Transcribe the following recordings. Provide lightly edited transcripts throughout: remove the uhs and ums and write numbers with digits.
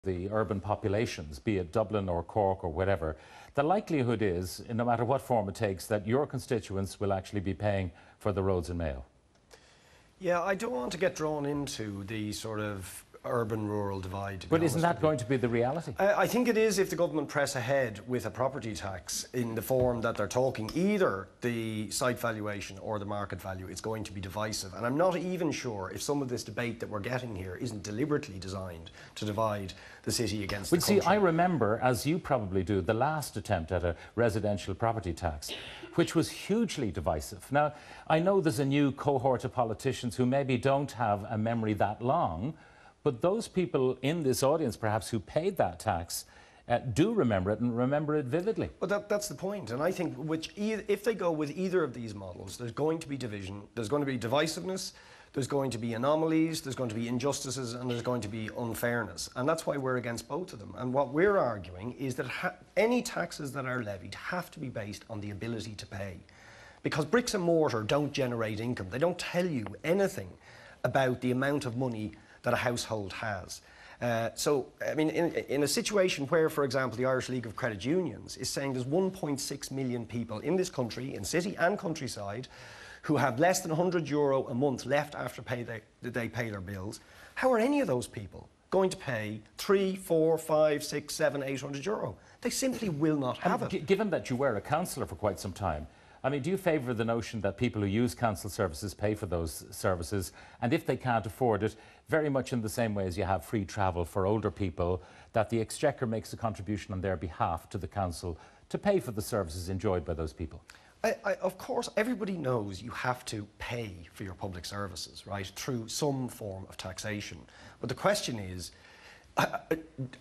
the urban populations, be it Dublin or Cork or whatever, the likelihood is, no matter what form it takes, that your constituents will actually be paying for the roads in Mayo. Yeah, I don't want to get drawn into the sort of urban-rural divide. But isn't that going to be the reality? I think it is if the government press ahead with a property tax in the form that they're talking, either the site valuation or the market value, it's going to be divisive. And I'm not even sure if some of this debate that we're getting here isn't deliberately designed to divide the city against the country. See, I remember, as you probably do, the last attempt at a residential property tax, which was hugely divisive. Now, I know there's a new cohort of politicians who maybe don't have a memory that long, but those people in this audience, perhaps, who paid that tax, do remember it and remember it vividly. Well, that's the point. And I think if they go with either of these models, there's going to be division, there's going to be divisiveness, there's going to be anomalies, there's going to be injustices, and there's going to be unfairness. And that's why we're against both of them. And what we're arguing is that any taxes that are levied have to be based on the ability to pay. Because bricks and mortar don't generate income. They don't tell you anything about the amount of money that a household has. So, I mean, in a situation where, for example, the Irish League of Credit Unions is saying there's 1.6 million people in this country, in city and countryside, who have less than €100 a month left after they pay their bills, how are any of those people going to pay 3, 4, 5, 6, 7, 800 euro? They simply will not have it. Given that you were a councillor for quite some time, I mean, do you favour the notion that people who use council services pay for those services, and if they can't afford it, very much in the same way as you have free travel for older people, that the Exchequer makes a contribution on their behalf to the council to pay for the services enjoyed by those people? Of course, everybody knows you have to pay for your public services, right, through some form of taxation. But the question is,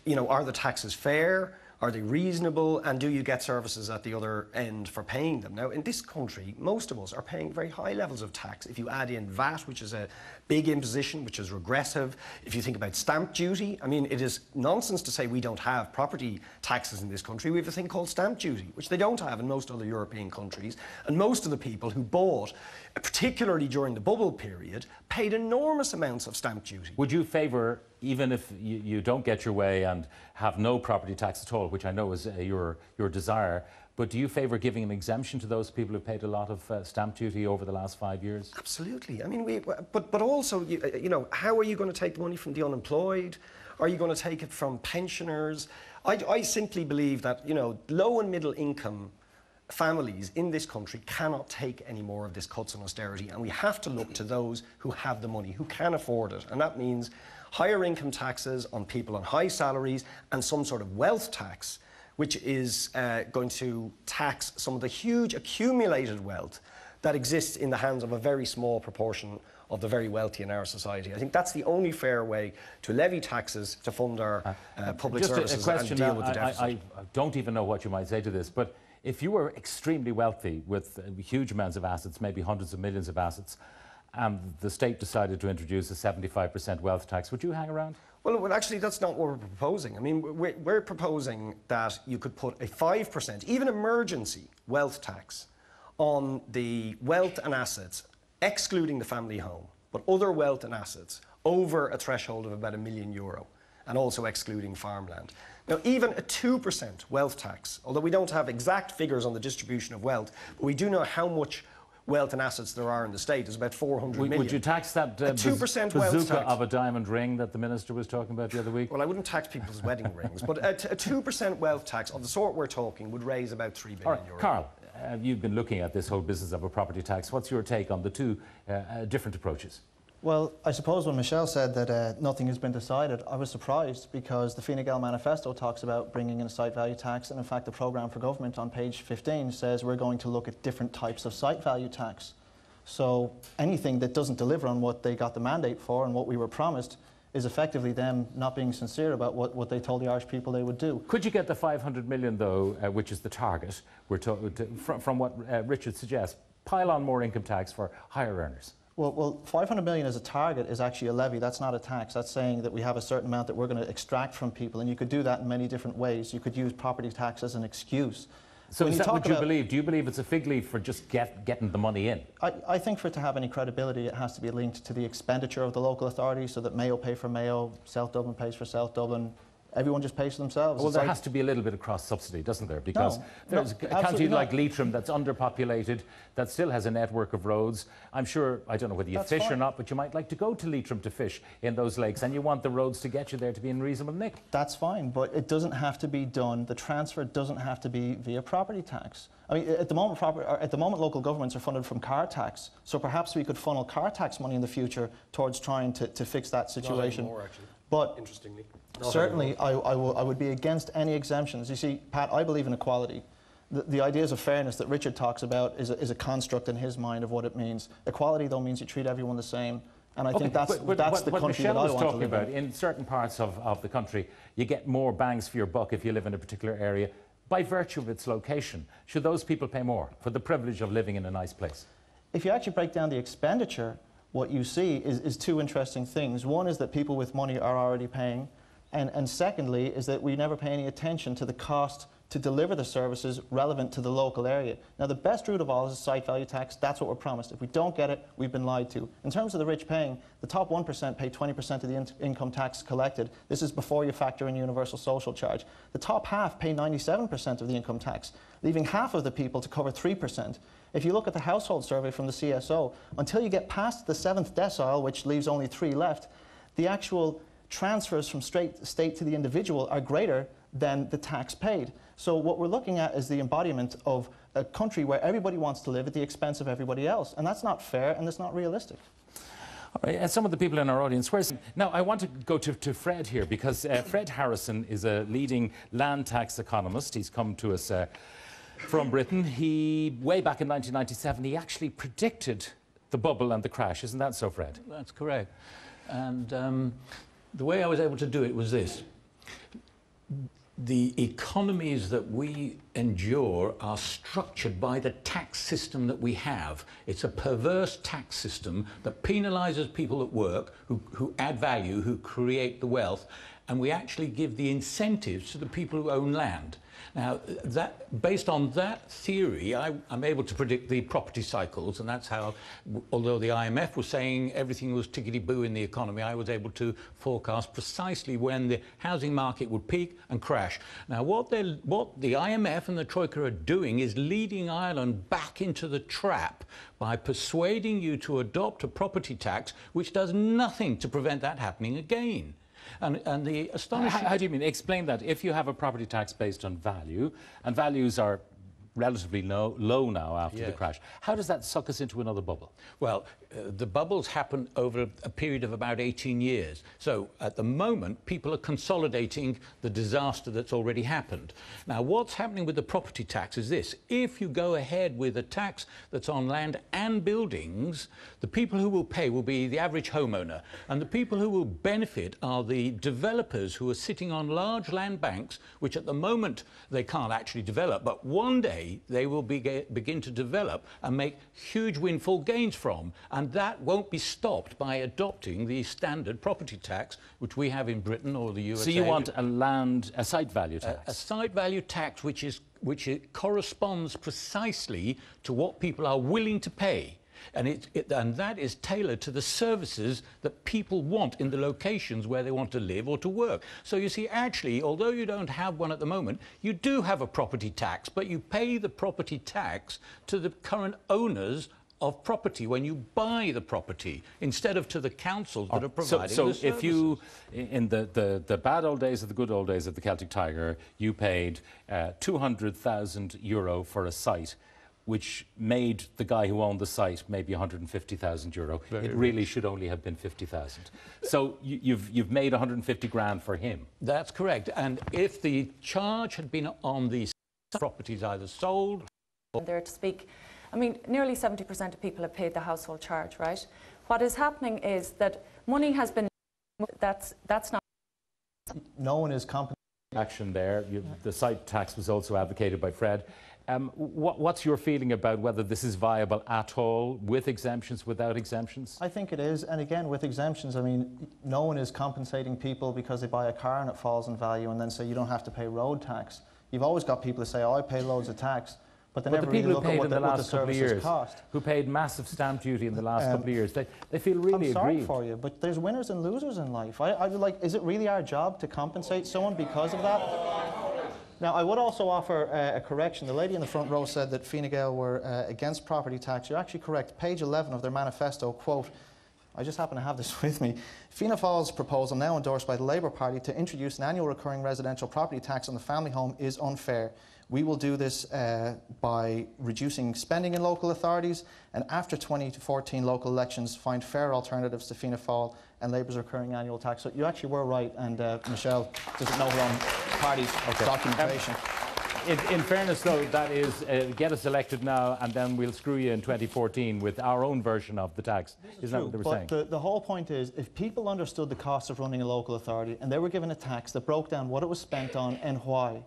you know, are the taxes fair? Are they reasonable? And do you get services at the other end for paying them? Now, in this country, most of us are paying very high levels of tax. If you add in VAT, which is a big imposition, which is regressive, if you think about stamp duty, I mean, it is nonsense to say we don't have property taxes in this country. We have a thing called stamp duty, which they don't have in most other European countries. And most of the people who bought, particularly during the bubble period, paid enormous amounts of stamp duty. Would you favour, even if you don't get your way and have no property tax at all, which I know is your desire, but do you favour giving an exemption to those people who paid a lot of stamp duty over the last 5 years? Absolutely. I mean, but also, you know, how are you going to take the money from the unemployed? Are you going to take it from pensioners? I simply believe that, you know, low and middle income families in this country cannot take any more of this cuts and austerity, and we have to look to those who have the money, who can afford it. And that means higher income taxes on people on high salaries and some sort of wealth tax, which is going to tax some of the huge accumulated wealth that exists in the hands of a very small proportion of the very wealthy in our society. I think that's the only fair way to levy taxes to fund our public services and deal with the deficit. I don't even know what you might say to this, but if you were extremely wealthy with huge amounts of assets, maybe hundreds of millions of assets, and the state decided to introduce a 75% wealth tax, would you hang around? Well, actually, that's not what we're proposing. I mean, we're proposing that you could put a 5%, even emergency wealth tax on the wealth and assets, excluding the family home, but other wealth and assets over a threshold of about €1 million, and also excluding farmland. Now, even a 2% wealth tax, although we don't have exact figures on the distribution of wealth, but we do know how much wealth and assets there are in the state. There's about 400 million. Would you tax that 2% wealth bazooka tax of a diamond ring that the minister was talking about the other week? Well, I wouldn't tax people's wedding rings, but a 2% wealth tax of the sort we're talking would raise about €3 billion. Carl, you've been looking at this whole business of a property tax. What's your take on the two different approaches? Well, I suppose when Michelle said that nothing has been decided, I was surprised because the Fine Gael manifesto talks about bringing in a site value tax, and in fact the programme for government on page 15 says we're going to look at different types of site value tax. So anything that doesn't deliver on what they got the mandate for and what we were promised is effectively them not being sincere about what they told the Irish people they would do. Could you get the 500 million, though, which is the target, from what Richard suggests, pile on more income tax for higher earners? Well, 500 million as a target is actually a levy. That's not a tax. That's saying that we have a certain amount that we're going to extract from people, and you could do that in many different ways. You could use property tax as an excuse. So is that what you believe? Do you believe it's a fig leaf for just getting the money in? I think for it to have any credibility, it has to be linked to the expenditure of the local authorities, so that Mayo pay for Mayo, South Dublin pays for South Dublin, Everyone just pays for themselves. Well, It's there like, has to be a little bit of cross-subsidy, doesn't there? Because there's a county absolutely like not. Leitrim that's underpopulated, that still has a network of roads. I'm sure, I don't know whether you That's fish or fine. not, but you might like to go to Leitrim to fish in those lakes, and you want the roads to get you there to be in reasonable nick. That's fine, but it doesn't have to be done. The transfer doesn't have to be via property tax. I mean, at the moment, local governments are funded from car tax. So perhaps we could funnel car tax money in the future towards trying to fix that situation. Not anymore, actually. But Interestingly. certainly, I would be against any exemptions. You see, Pat, I believe in equality. The ideas of fairness that Richard talks about is a construct in his mind of what it means. Equality, though, means you treat everyone the same. And I think that's the what country Michelle that I was want to talking live about, in. in certain parts of the country, you get more bangs for your buck if you live in a particular area by virtue of its location. Should those people pay more for the privilege of living in a nice place? If you actually break down the expenditure, what you see is two interesting things. One is that people with money are already paying, and secondly is that we never pay any attention to the cost to deliver the services relevant to the local area. Now, the best route of all is a site value tax. That's what we're promised. If we don't get it, we've been lied to. In terms of the rich paying, the top 1% pay 20% of the income tax collected. This is before you factor in universal social charge. The top half pay 97% of the income tax, leaving half of the people to cover 3%. If you look at the household survey from the CSO, until you get past the 7th decile, which leaves only 3 left, the actual transfers from state to the individual are greater than the tax paid. So what we're looking at is the embodiment of a country where everybody wants to live at the expense of everybody else. And that's not fair and that's not realistic. All right, and some of the people in our audience, now I want to go to Fred here, because Fred Harrison is a leading land tax economist. He's come to us from Britain. Way back in 1997, he actually predicted the bubble and the crash. Isn't that so, Fred? That's correct. And the way I was able to do it was this. The economies that we endure are structured by the tax system that we have. It's a perverse tax system that penalises people at work who add value, who create the wealth, and we actually give the incentives to the people who own land. Now, based on that theory, I'm able to predict the property cycles, and that's how, although the IMF was saying everything was tickety-boo in the economy, I was able to forecast precisely when the housing market would peak and crash. Now, what the IMF and the Troika are doing is leading Ireland back into the trap by persuading you to adopt a property tax which does nothing to prevent that happening again. And the astonishing... How do you mean? Explain that. If you have a property tax based on value, and values are relatively low now after the crash, how does that suck us into another bubble? Well, the bubbles happen over a period of about 18 years. So at the moment, people are consolidating the disaster that's already happened. Now, what's happening with the property tax is this. If you go ahead with a tax that's on land and buildings, the people who will pay will be the average homeowner. And the people who will benefit are the developers who are sitting on large land banks, which at the moment they can't actually develop, but one day they will begin to develop and make huge windfall gains from. And that won't be stopped by adopting the standard property tax, which we have in Britain or the USA. So you want a site value tax? A site value tax which it corresponds precisely to what people are willing to pay. And that is tailored to the services that people want in the locations where they want to live or to work. So you see, actually, although you don't have one at the moment, you do have a property tax, but you pay the property tax to the current owners of property when you buy the property, instead of to the councils that are providing the services. So if you, in the bad old days of the good old days of the Celtic Tiger, you paid €200,000 for a site, which made the guy who owned the site maybe €150,000. It really should only have been 50,000. So you've made 150 grand for him. That's correct. And if the charge had been on the properties either sold or... There to speak, I mean, nearly 70% of people have paid the household charge, right? What is happening is that money has been... That's not... No one is compensating. Action there. The site tax was also advocated by Fred. What's your feeling about whether this is viable at all, with exemptions, without exemptions? I think it is, and again, with exemptions, I mean, no one is compensating people because they buy a car and it falls in value and then say you don't have to pay road tax. You've always got people who say, oh, I pay loads of tax. but they But never the people really who look at paid what in the, the what the last couple of services years, cost. who paid massive stamp duty in the last couple of years, they feel really I'm sorry aggrieved. for you, but there's winners and losers in life. I like, is it really our job to compensate someone because of that? Now, I would also offer a correction. The lady in the front row said that Fine Gael were against property tax. You're actually correct. Page 11 of their manifesto, quote, I just happen to have this with me. Fianna Fáil's proposal, now endorsed by the Labour Party, to introduce an annual recurring residential property tax on the family home is unfair. We will do this by reducing spending in local authorities, and after 2014 local elections, find fair alternatives to Fianna Fáil and Labour's recurring annual tax. So you actually were right, and Michelle doesn't know her own party's documentation. In fairness, though, that is, get us elected now and then we'll screw you in 2014 with our own version of the tax. Isn't that what they were saying? But the whole point is, if people understood the cost of running a local authority and they were given a tax that broke down what it was spent on and why,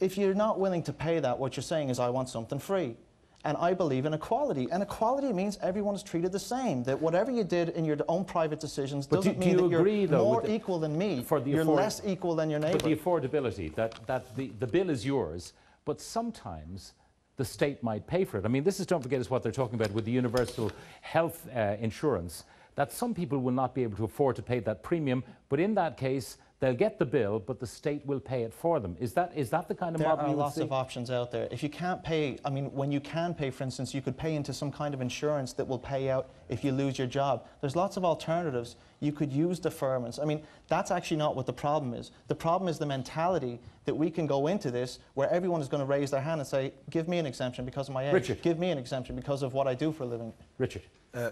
if you're not willing to pay that, what you're saying is, I want something free. And I believe in equality. And equality means everyone is treated the same. That whatever you did in your own private decisions doesn't mean that you're more equal than me. You're less equal than your neighbour. But the affordability, that the bill is yours, but sometimes the state might pay for it. I mean, this is, don't forget, is what they're talking about with the universal health insurance, that some people will not be able to afford to pay that premium, but in that case, they'll get the bill, but the state will pay it for them. Is that the kind of model you would see? There are lots of options out there. If you can't pay, I mean, when you can pay, for instance, you could pay into some kind of insurance that will pay out if you lose your job. There's lots of alternatives. You could use deferments. I mean, that's actually not what the problem is. The problem is the mentality that we can go into this where everyone is going to raise their hand and say, give me an exemption because of my age. Richard. Give me an exemption because of what I do for a living. Richard.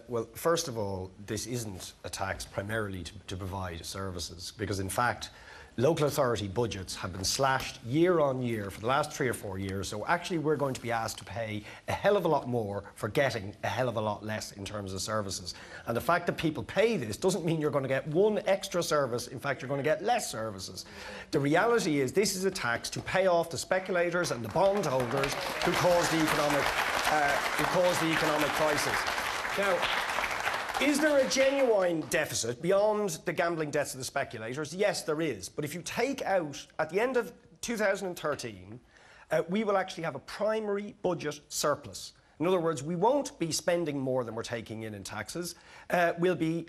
Well, first of all, this isn't a tax primarily to provide services, because in fact, local authority budgets have been slashed year on year for the last 3 or 4 years, so actually we're going to be asked to pay a hell of a lot more for getting a hell of a lot less in terms of services. And the fact that people pay this doesn't mean you're going to get one extra service. In fact, you're going to get less services. The reality is this is a tax to pay off the speculators and the bondholders who caused the economic crisis. Now, is there a genuine deficit beyond the gambling debts of the speculators? Yes, there is. But if you take out, at the end of 2013, we will actually have a primary budget surplus. In other words, we won't be spending more than we're taking in taxes. We'll be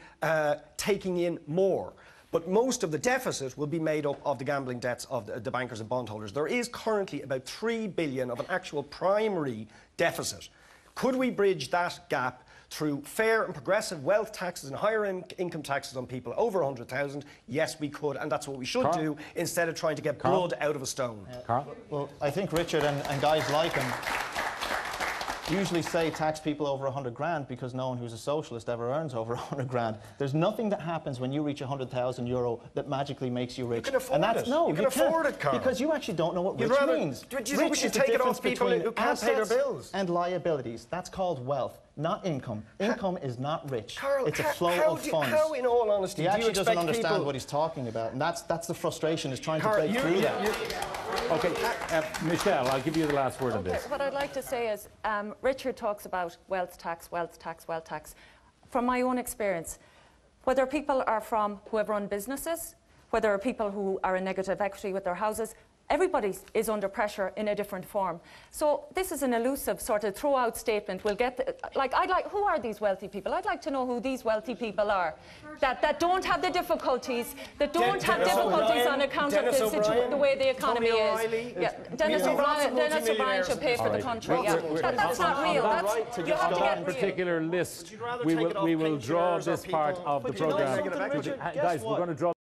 taking in more. But most of the deficit will be made up of the gambling debts of the bankers and bondholders. There is currently about $3 billion of an actual primary deficit. Could we bridge that gap through fair and progressive wealth taxes and higher income taxes on people over 100,000? Yes, we could, and that's what we should do instead of trying to get blood out of a stone. Well, I think Richard and guys like him usually say tax people over 100 grand because no one who's a socialist ever earns over 100 grand. There's nothing that happens when you reach €100,000 that magically makes you rich. You can afford it. No, you can afford it, Carl. Because you actually don't know what rich means. Do you think we should take it off people who can't pay their bills? And liabilities. That's called wealth, not income. Income is not rich. Carl, it's a flow of funds. How, in all honesty, he do you actually doesn't expect understand people... what he's talking about, and that's the frustration, is trying Carl, to break through that. Okay, Michelle, I'll give you the last word on this. What I'd like to say is, Richard talks about wealth tax, wealth tax, wealth tax. From my own experience, whether people are from who have run businesses, whether people who are in negative equity with their houses, everybody is under pressure in a different form. So this is an elusive sort of throw-out statement. We'll get, who are these wealthy people? I'd like to know who these wealthy people are that don't have the difficulties, that don't have difficulties on account of the way the economy is. Yeah, Dennis O'Brien should pay for the country. Yeah. That's not real. You have to get particular list. We will draw this part of the programme. Guys, we're going to draw